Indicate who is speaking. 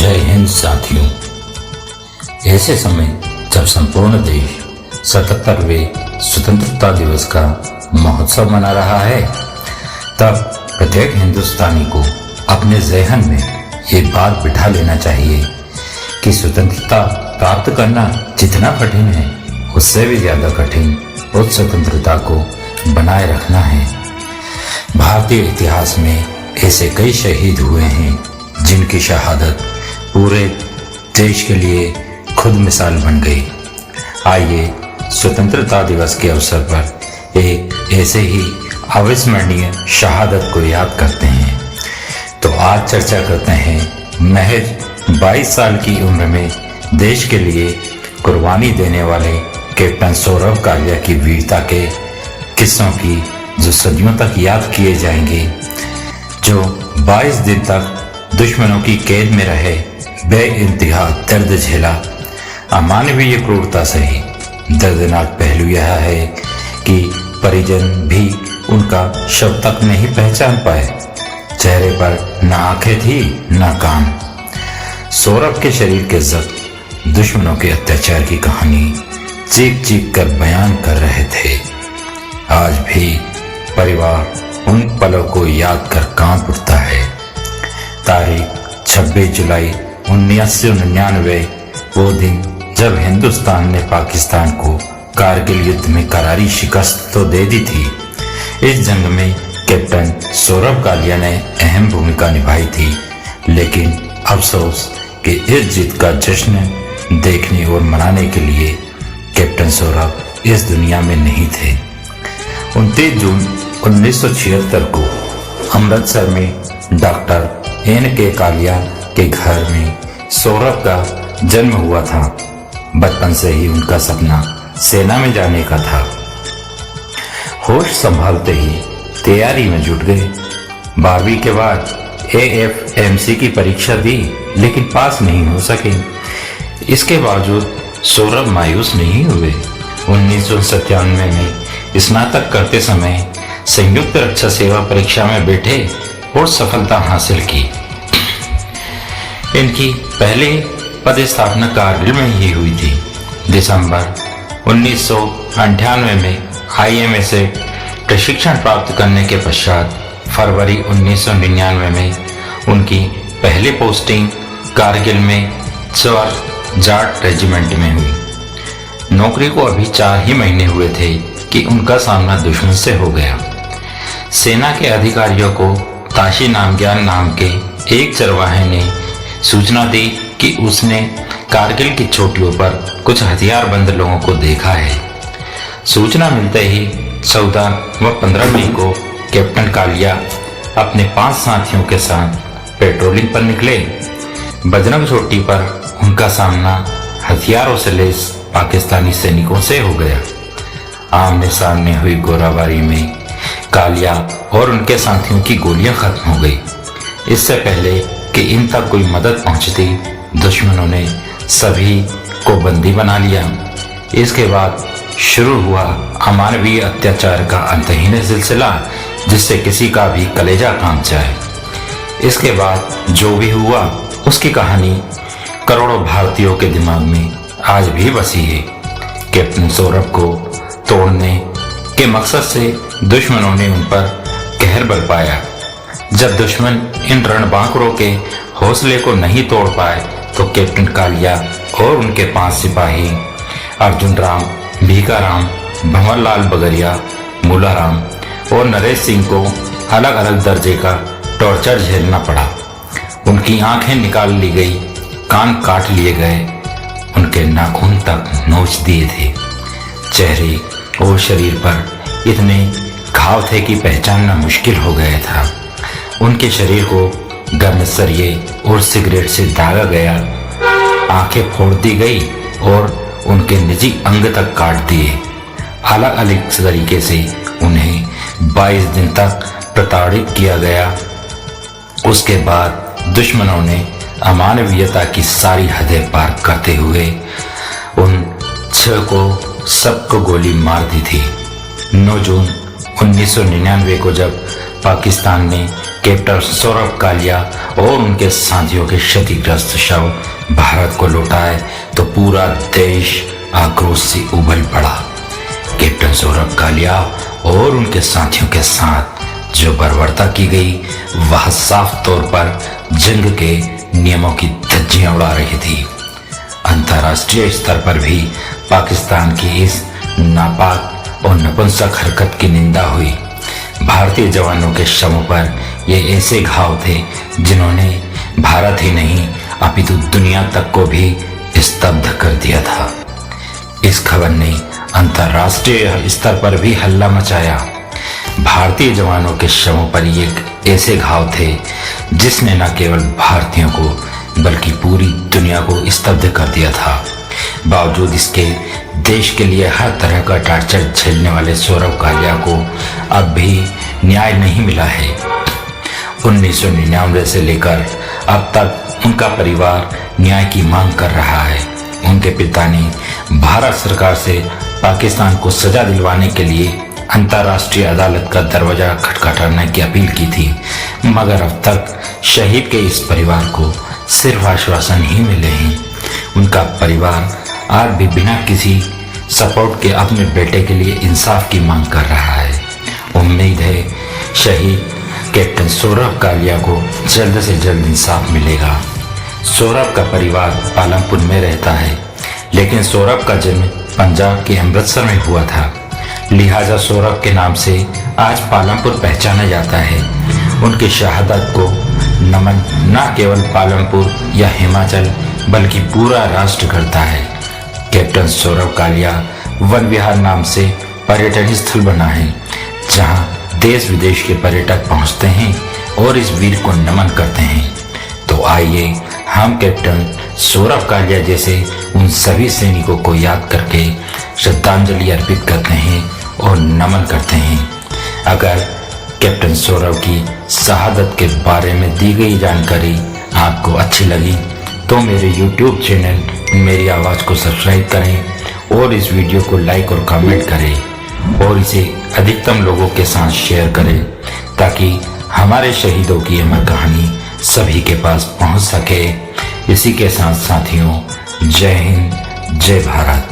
Speaker 1: जय हिंद साथियों। ऐसे समय जब संपूर्ण देश 77वें स्वतंत्रता दिवस का महोत्सव मना रहा है, तब प्रत्येक हिंदुस्तानी को अपने ज़हन में ये बात बिठा लेना चाहिए कि स्वतंत्रता प्राप्त करना जितना कठिन है, उससे भी ज़्यादा कठिन उस स्वतंत्रता को बनाए रखना है। भारतीय इतिहास में ऐसे कई शहीद हुए हैं जिनकी शहादत पूरे देश के लिए खुद मिसाल बन गई। आइए स्वतंत्रता दिवस के अवसर पर एक ऐसे ही अविस्मरणीय शहादत को याद करते हैं। तो आज चर्चा करते हैं महज 22 साल की उम्र में देश के लिए कुर्बानी देने वाले कैप्टन सौरभ कालिया की वीरता के किस्सों की, जो सदियों तक याद किए जाएंगे, जो 22 दिन तक दुश्मनों की कैद में रहे, बेइंतहा दर्द झेला, अमानवीय क्रूरता सही। दर्दनाक पहलू यह है कि परिजन भी उनका शव तक नहीं पहचान पाए। चेहरे पर न आंखें थी न कान। सौरभ के शरीर के जख्म दुश्मनों के अत्याचार की कहानी चीख चीख कर बयान कर रहे थे। आज भी परिवार उन पलों को याद कर कांप उठता है। तारीख 26 जुलाई 1999, वो दिन जब हिंदुस्तान ने पाकिस्तान को कारगिल युद्ध में करारी शिकस्त तो दे दी थी। इस जंग में कैप्टन सौरभ कालिया ने अहम भूमिका निभाई थी, लेकिन अफसोस कि इस जीत का जश्न देखने और मनाने के लिए कैप्टन सौरभ इस दुनिया में नहीं थे। 29 जून 1976 को अमृतसर में डॉक्टर N.K. कालिया के घर में सौरभ का जन्म हुआ था। बचपन से ही उनका सपना सेना में जाने का था। होश संभालते ही तैयारी में जुट गए। 12वीं के बाद AFMC की परीक्षा दी, लेकिन पास नहीं हो सके। इसके बावजूद सौरभ मायूस नहीं हुए। 1997 में स्नातक करते समय संयुक्त रक्षा सेवा परीक्षा में बैठे और सफलता हासिल की। इनकी पहली पदस्थापना कारगिल में ही हुई थी। दिसंबर 1998 में IMA से प्रशिक्षण प्राप्त करने के पश्चात फरवरी 1999 में उनकी पहली पोस्टिंग कारगिल में जाट रेजिमेंट में हुई। नौकरी को अभी 4 ही महीने हुए थे कि उनका सामना दुश्मन से हो गया। सेना के अधिकारियों को ताशी नामग्याल नाम के एक चरवाहे ने सूचना दी कि उसने कारगिल की चोटियों पर कुछ हथियारबंद लोगों को देखा है। सूचना मिलते ही 14 व 15 मई को कैप्टन कालिया अपने 5 साथियों के साथ पेट्रोलिंग पर निकले। बजरंग चोटी पर उनका सामना हथियारों से लैस पाकिस्तानी सैनिकों से हो गया। आमने सामने हुई गोलाबारी में कालिया और उनके साथियों की गोलियां खत्म हो गई। इससे पहले कि इन तक कोई मदद पहुंचती, दुश्मनों ने सभी को बंदी बना लिया। इसके बाद शुरू हुआ अमानवीय अत्याचार का अंतहीन सिलसिला, जिससे किसी का भी कलेजा कांप जाए। इसके बाद जो भी हुआ, उसकी कहानी करोड़ों भारतीयों के दिमाग में आज भी बसी है। कैप्टन सौरभ को तोड़ने के मकसद से दुश्मनों ने उन पर कहर बरपाया। जब दुश्मन इन रणबांकुरों के हौसले को नहीं तोड़ पाए, तो कैप्टन कालिया और उनके 5 सिपाही अर्जुन राम, भीखा राम, भंवरलाल बगरिया, मूलाराम और नरेश सिंह को अलग अलग दर्जे का टॉर्चर झेलना पड़ा। उनकी आंखें निकाल ली गई, कान काट लिए गए, उनके नाखून तक नोच दिए थे। चेहरे और शरीर पर इतने घाव थे कि पहचानना मुश्किल हो गया था। उनके शरीर को गर्म सरिये और सिगरेट से दागा गया, आंखें फोड़ दी गई और उनके निजी अंग तक काट दिए। अलग अलग तरीके से उन्हें 22 दिन तक प्रताड़ित किया गया। उसके बाद दुश्मनों ने अमानवीयता की सारी हदें पार करते हुए उन 6 को सबको गोली मार दी थी। 9 जून 1999 को जब पाकिस्तान ने कैप्टन सौरभ कालिया और उनके साथियों के क्षतिग्रस्त शव भारत को लौटाए तो पूरा देश आक्रोश से उबल पड़ा। कैप्टन सौरभ कालिया और उनके साथियों के साथ जो बर्बरता की गई वह साफ तौर पर जंग के नियमों की धज्जियां उड़ा रही थी। अंतर्राष्ट्रीय स्तर पर भी पाकिस्तान की इस नापाक और नपुंसक हरकत की निंदा हुई। भारतीय जवानों के शवों पर ये ऐसे घाव थे जिन्होंने भारत ही नहीं अपितु दुनिया तक को भी स्तब्ध कर दिया था। इस खबर ने अंतर्राष्ट्रीय स्तर पर भी हल्ला मचाया। भारतीय जवानों के शवों पर ये ऐसे घाव थे जिसने न केवल भारतीयों को बल्कि पूरी दुनिया को स्तब्ध कर दिया था। बावजूद इसके देश के लिए हर तरह का टार्चर झेलने वाले सौरभ कालिया को अब भी न्याय नहीं मिला है। 1999 से लेकर अब तक उनका परिवार न्याय की मांग कर रहा है। उनके पिता ने भारत सरकार से पाकिस्तान को सजा दिलवाने के लिए अंतर्राष्ट्रीय अदालत का दरवाजा खटखटाने की अपील की थी, मगर अब तक शहीद के इस परिवार को सिर्फ आश्वासन ही मिले हैं। उनका परिवार आज भी बिना किसी सपोर्ट के अपने बेटे के लिए इंसाफ की मांग कर रहा है। उम्मीद है शहीद कैप्टन सौरभ कालिया को जल्द से जल्द इंसाफ मिलेगा। सौरभ का परिवार पालमपुर में रहता है, लेकिन सौरभ का जन्म पंजाब के अमृतसर में हुआ था, लिहाजा सौरभ के नाम से आज पालमपुर पहचाना जाता है। उनकी शहादत को नमन न केवल पालमपुर या हिमाचल बल्कि पूरा राष्ट्र करता है। कैप्टन सौरभ कालिया वन विहार नाम से पर्यटन स्थल बना है, जहां देश विदेश के पर्यटक पहुंचते हैं और इस वीर को नमन करते हैं। तो आइए हम कैप्टन सौरभ कालिया जैसे उन सभी सैनिकों को याद करके श्रद्धांजलि अर्पित करते हैं और नमन करते हैं। अगर कैप्टन सौरभ की शहादत के बारे में दी गई जानकारी आपको अच्छी लगी तो मेरे YouTube चैनल मेरी आवाज़ को सब्सक्राइब करें और इस वीडियो को लाइक और कमेंट करें और इसे अधिकतम लोगों के साथ शेयर करें ताकि हमारे शहीदों की अमर कहानी सभी के पास पहुंच सके। इसी के साथ साथियों, जय हिंद, जय भारत।